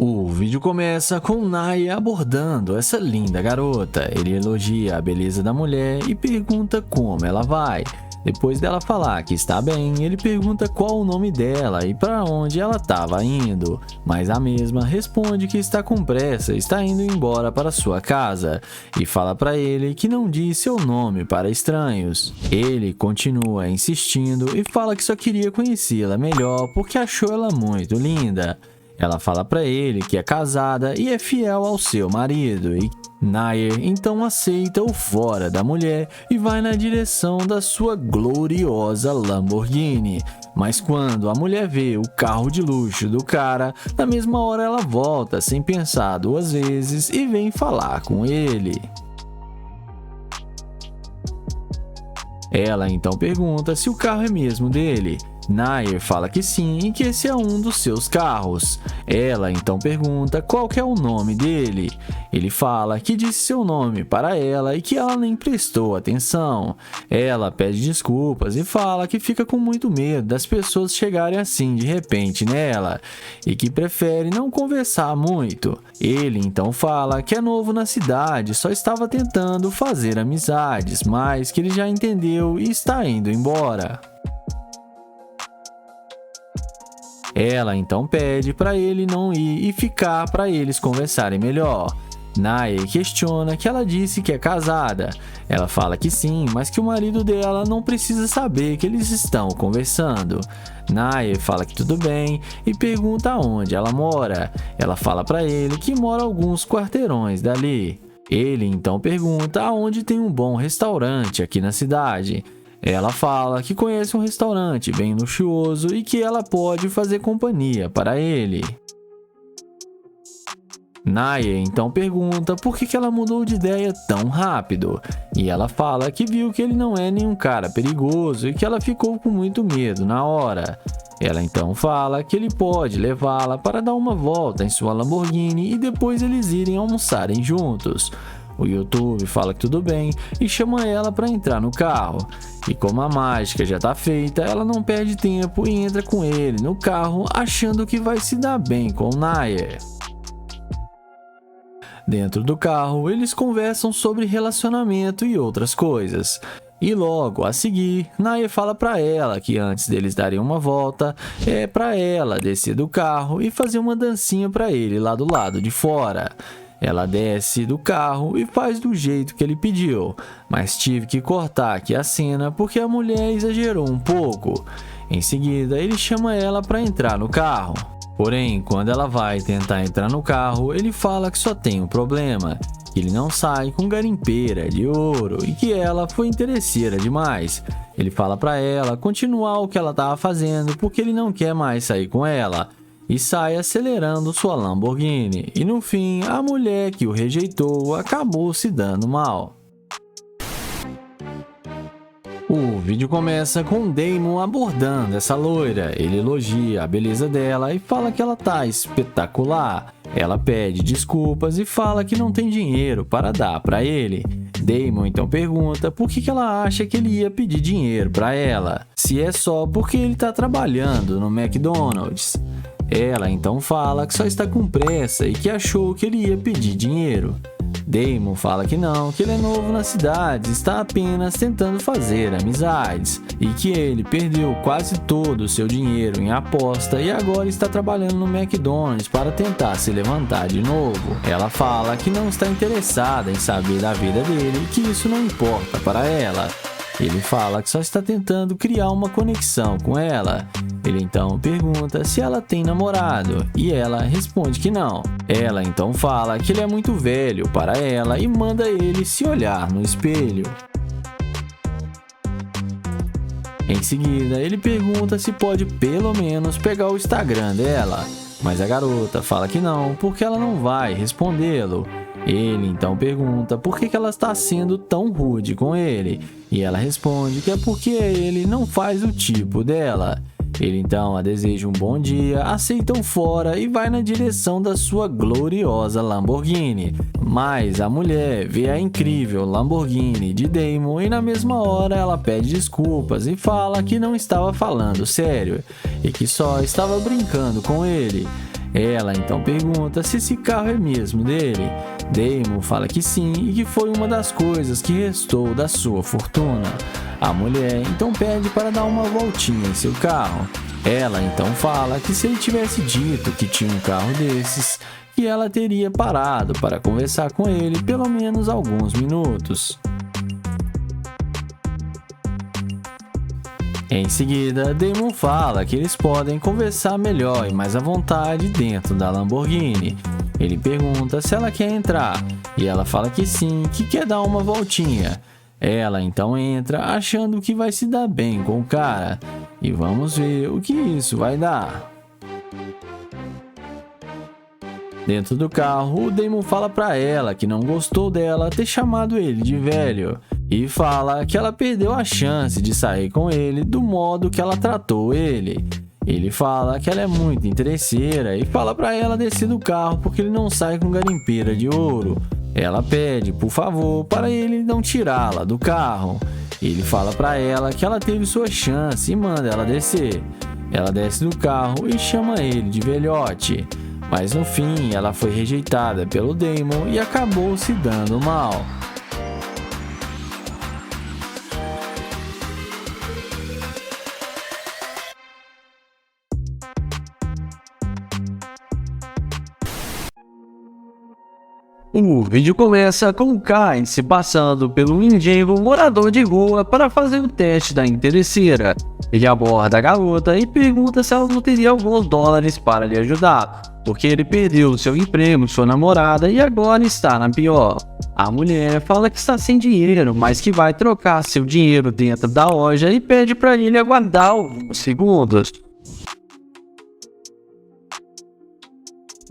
O vídeo começa com Nair abordando essa linda garota. Ele elogia a beleza da mulher e pergunta como ela vai. Depois dela falar que está bem, ele pergunta qual o nome dela e para onde ela estava indo. Mas a mesma responde que está com pressa e está indo embora para sua casa. E fala para ele que não diz seu nome para estranhos. Ele continua insistindo e fala que só queria conhecê-la melhor porque achou ela muito linda. Ela fala para ele que é casada e é fiel ao seu marido e Nair então aceita o fora da mulher e vai na direção da sua gloriosa Lamborghini. Mas quando a mulher vê o carro de luxo do cara, na mesma hora ela volta sem pensar duas vezes e vem falar com ele. Ela então pergunta se o carro é mesmo dele. Nair fala que sim e que esse é um dos seus carros. Ela então pergunta qual que é o nome dele. Ele fala que disse seu nome para ela e que ela nem prestou atenção. Ela pede desculpas e fala que fica com muito medo das pessoas chegarem assim de repente nela e que prefere não conversar muito. Ele então fala que é novo na cidade, só estava tentando fazer amizades, mas que ele já entendeu e está indo embora. Ela então pede para ele não ir e ficar para eles conversarem melhor. Nair questiona que ela disse que é casada. Ela fala que sim, mas que o marido dela não precisa saber que eles estão conversando. Nair fala que tudo bem e pergunta onde ela mora. Ela fala para ele que mora alguns quarteirões dali. Ele então pergunta aonde tem um bom restaurante aqui na cidade. Ela fala que conhece um restaurante bem luxuoso e que ela pode fazer companhia para ele. Nair então pergunta por que ela mudou de ideia tão rápido. E ela fala que viu que ele não é nenhum cara perigoso e que ela ficou com muito medo na hora. Ela então fala que ele pode levá-la para dar uma volta em sua Lamborghini e depois eles irem almoçarem juntos. O YouTube fala que tudo bem e chama ela para entrar no carro. E como a mágica já está feita, ela não perde tempo e entra com ele no carro achando que vai se dar bem com Nair. Dentro do carro, eles conversam sobre relacionamento e outras coisas. E logo a seguir, Nair fala para ela que antes deles darem uma volta, é para ela descer do carro e fazer uma dancinha para ele lá do lado de fora. Ela desce do carro e faz do jeito que ele pediu, mas tive que cortar aqui a cena porque a mulher exagerou um pouco. Em seguida, ele chama ela para entrar no carro. Porém, quando ela vai tentar entrar no carro, ele fala que só tem um problema, que ele não sai com garimpeira de ouro e que ela foi interesseira demais. Ele fala para ela continuar o que ela estava fazendo porque ele não quer mais sair com ela. E sai acelerando sua Lamborghini. E no fim, a mulher que o rejeitou acabou se dando mal. O vídeo começa com Damon abordando essa loira. Ele elogia a beleza dela e fala que ela tá espetacular. Ela pede desculpas e fala que não tem dinheiro para dar para ele. Damon então pergunta por que ela acha que ele ia pedir dinheiro para ela, se é só porque ele está trabalhando no McDonald's. Ela então fala que só está com pressa e que achou que ele ia pedir dinheiro. Damon fala que não, que ele é novo na cidade, está apenas tentando fazer amizades e que ele perdeu quase todo o seu dinheiro em aposta e agora está trabalhando no McDonald's para tentar se levantar de novo. Ela fala que não está interessada em saber da vida dele e que isso não importa para ela. Ele fala que só está tentando criar uma conexão com ela. Ele então pergunta se ela tem namorado e ela responde que não. Ela então fala que ele é muito velho para ela e manda ele se olhar no espelho. Em seguida, ele pergunta se pode pelo menos pegar o Instagram dela, mas a garota fala que não, porque ela não vai respondê-lo. Ele então pergunta por que ela está sendo tão rude com ele, e ela responde que é porque ele não faz o tipo dela. Ele então a deseja um bom dia, aceita o fora e vai na direção da sua gloriosa Lamborghini. Mas a mulher vê a incrível Lamborghini de Damon e na mesma hora ela pede desculpas e fala que não estava falando sério e que só estava brincando com ele. Ela então pergunta se esse carro é mesmo dele. Damon fala que sim e que foi uma das coisas que restou da sua fortuna. A mulher então pede para dar uma voltinha em seu carro. Ela então fala que se ele tivesse dito que tinha um carro desses, que ela teria parado para conversar com ele pelo menos alguns minutos. Em seguida, Damon fala que eles podem conversar melhor e mais à vontade dentro da Lamborghini. Ele pergunta se ela quer entrar e ela fala que sim, que quer dar uma voltinha. Ela então entra achando que vai se dar bem com o cara e vamos ver o que isso vai dar. Dentro do carro, o Damon fala pra ela que não gostou dela ter chamado ele de velho e fala que ela perdeu a chance de sair com ele do modo que ela tratou ele. Ele fala que ela é muito interesseira e fala pra ela descer do carro porque ele não sai com garimpeira de ouro. Ela pede, por favor, para ele não tirá-la do carro. Ele fala pra ela que ela teve sua chance e manda ela descer. Ela desce do carro e chama ele de velhote. Mas no fim, ela foi rejeitada pelo Damon e acabou se dando mal. O vídeo começa com o Kai se passando pelo mendigo morador de rua para fazer o teste da interesseira. Ele aborda a garota e pergunta se ela não teria alguns dólares para lhe ajudar, porque ele perdeu seu emprego, sua namorada e agora está na pior. A mulher fala que está sem dinheiro, mas que vai trocar seu dinheiro dentro da loja e pede para ele aguardar alguns segundos.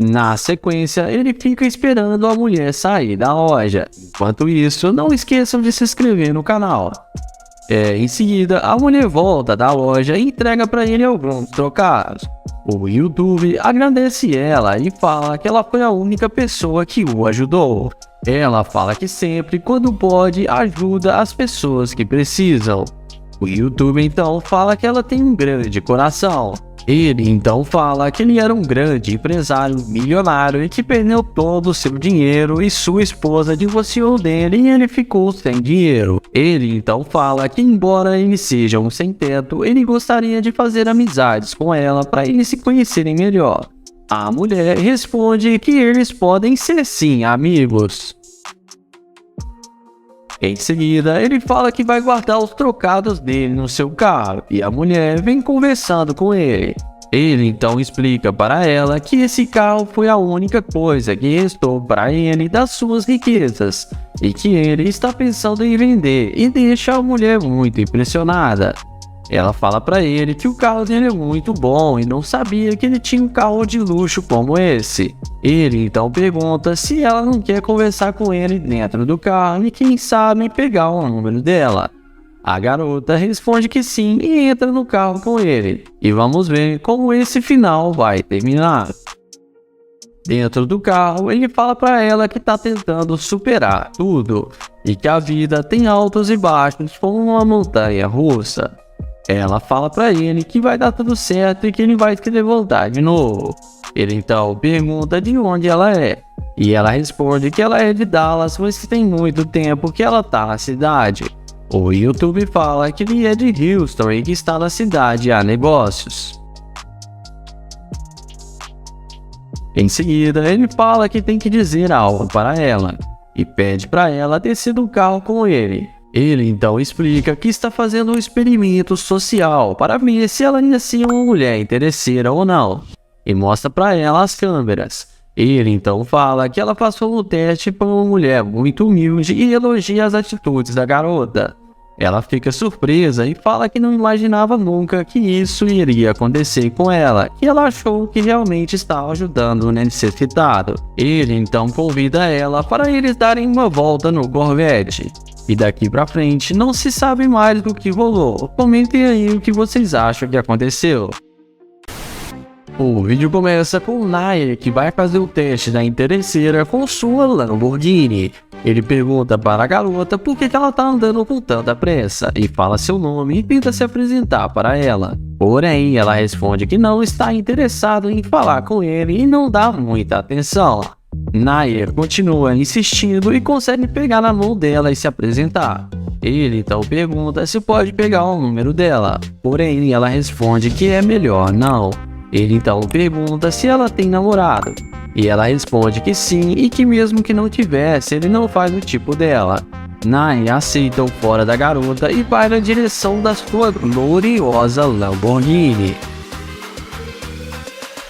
Na sequência, ele fica esperando a mulher sair da loja. Enquanto isso, não esqueçam de se inscrever no canal. Em seguida, a mulher volta da loja e entrega para ele alguns trocados. O YouTube agradece ela e fala que ela foi a única pessoa que o ajudou. Ela fala que sempre, quando pode, ajuda as pessoas que precisam. O YouTube então fala que ela tem um grande coração. Ele então fala que ele era um grande empresário milionário e que perdeu todo o seu dinheiro e sua esposa divorciou dele e ele ficou sem dinheiro. Ele então fala que embora ele seja um sem-teto, ele gostaria de fazer amizades com ela para eles se conhecerem melhor. A mulher responde que eles podem ser sim amigos. Em seguida, ele fala que vai guardar os trocados dele no seu carro e a mulher vem conversando com ele. Ele então explica para ela que esse carro foi a única coisa que restou para ele das suas riquezas e que ele está pensando em vender e deixa a mulher muito impressionada. Ela fala para ele que o carro dele é muito bom e não sabia que ele tinha um carro de luxo como esse. Ele então pergunta se ela não quer conversar com ele dentro do carro e quem sabe pegar o número dela. A garota responde que sim e entra no carro com ele. E vamos ver como esse final vai terminar. Dentro do carro, ele fala para ela que está tentando superar tudo e que a vida tem altos e baixos como uma montanha russa. Ela fala para ele que vai dar tudo certo e que ele vai se levantar de novo. Ele então pergunta de onde ela é. E ela responde que ela é de Dallas, mas que tem muito tempo que ela tá na cidade. O YouTube fala que ele é de Houston e que está na cidade a negócios. Em seguida, ele fala que tem que dizer algo para ela. E pede para ela descer do carro com ele. Ele então explica que está fazendo um experimento social para ver se ela ia ser uma mulher interesseira ou não, e mostra para ela as câmeras. Ele então fala que ela passou no teste por uma mulher muito humilde e elogia as atitudes da garota. Ela fica surpresa e fala que não imaginava nunca que isso iria acontecer com ela, e ela achou que realmente estava ajudando o necessitado. Ele então convida ela para eles darem uma volta no Corvette. E daqui pra frente não se sabe mais do que rolou. Comentem aí o que vocês acham que aconteceu. O vídeo começa com o Nair, que vai fazer o teste da interesseira com sua Lamborghini. Ele pergunta para a garota por que ela tá andando com tanta pressa e fala seu nome e tenta se apresentar para ela. Porém, ela responde que não está interessado em falar com ele e não dá muita atenção. Nair continua insistindo e consegue pegar na mão dela e se apresentar. Ele então pergunta se pode pegar o número dela, porém ela responde que é melhor não. Ele então pergunta se ela tem namorado, e ela responde que sim e que mesmo que não tivesse, ele não faz o tipo dela. Nai aceita o fora da garota e vai na direção da sua gloriosa Lamborghini.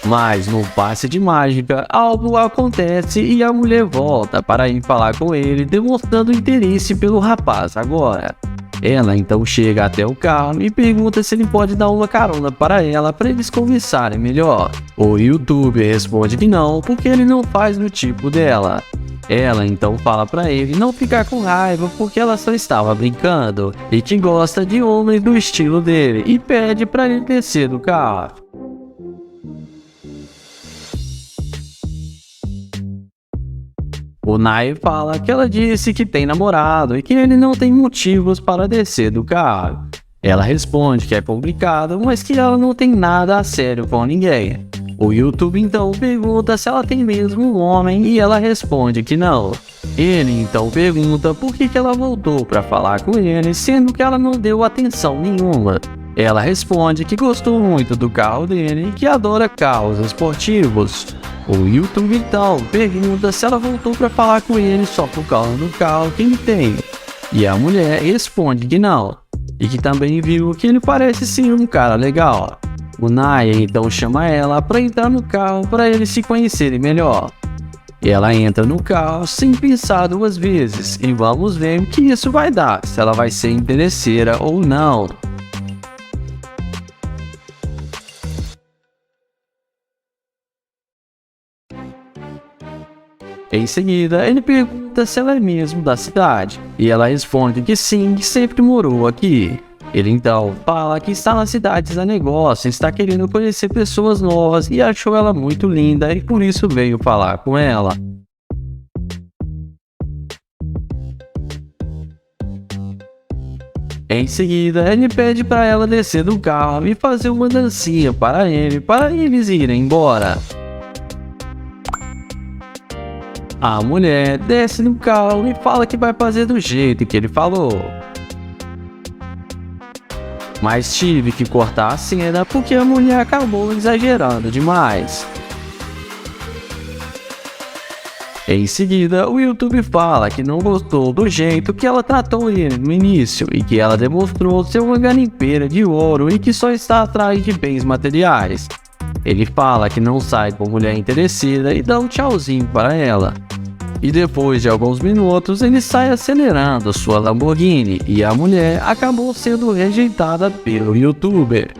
Mas no passe de mágica, algo acontece e a mulher volta para ir falar com ele, demonstrando interesse pelo rapaz agora. Ela então chega até o carro e pergunta se ele pode dar uma carona para eles conversarem melhor. O youtuber responde que não, porque ele não faz no tipo dela. Ela então fala para ele não ficar com raiva porque ela só estava brincando e que gosta de homens do estilo dele e pede para ele descer do carro. O Nai fala que ela disse que tem namorado e que ele não tem motivos para descer do carro. Ela responde que é complicado, mas que ela não tem nada a sério com ninguém. O YouTube então pergunta se ela tem mesmo um homem e ela responde que não. Ele então pergunta por que ela voltou para falar com ele, sendo que ela não deu atenção nenhuma. Ela responde que gostou muito do carro dele e que adora carros esportivos. O YouTube então pergunta se ela voltou para falar com ele só por causa do carro que ele tem. E a mulher responde que não, e que também viu que ele parece ser um cara legal. O Naya então chama ela para entrar no carro para eles se conhecerem melhor. E ela entra no carro sem pensar duas vezes e vamos ver o que isso vai dar, se ela vai ser interesseira ou não. Em seguida, ele pergunta se ela é mesmo da cidade, e ela responde que sim, que sempre morou aqui. Ele então fala que está na cidade a negócio, está querendo conhecer pessoas novas e achou ela muito linda e por isso veio falar com ela. Em seguida, ele pede para ela descer do carro e fazer uma dancinha para eles irem embora. A mulher desce do carro e fala que vai fazer do jeito que ele falou. Mas tive que cortar a cena porque a mulher acabou exagerando demais. Em seguida, o YouTube fala que não gostou do jeito que ela tratou ele no início e que ela demonstrou ser uma garimpeira de ouro e que só está atrás de bens materiais. Ele fala que não sai com mulher interesseira e dá um tchauzinho para ela. E depois de alguns minutos, ele sai acelerando sua Lamborghini e a mulher acabou sendo rejeitada pelo YouTuber.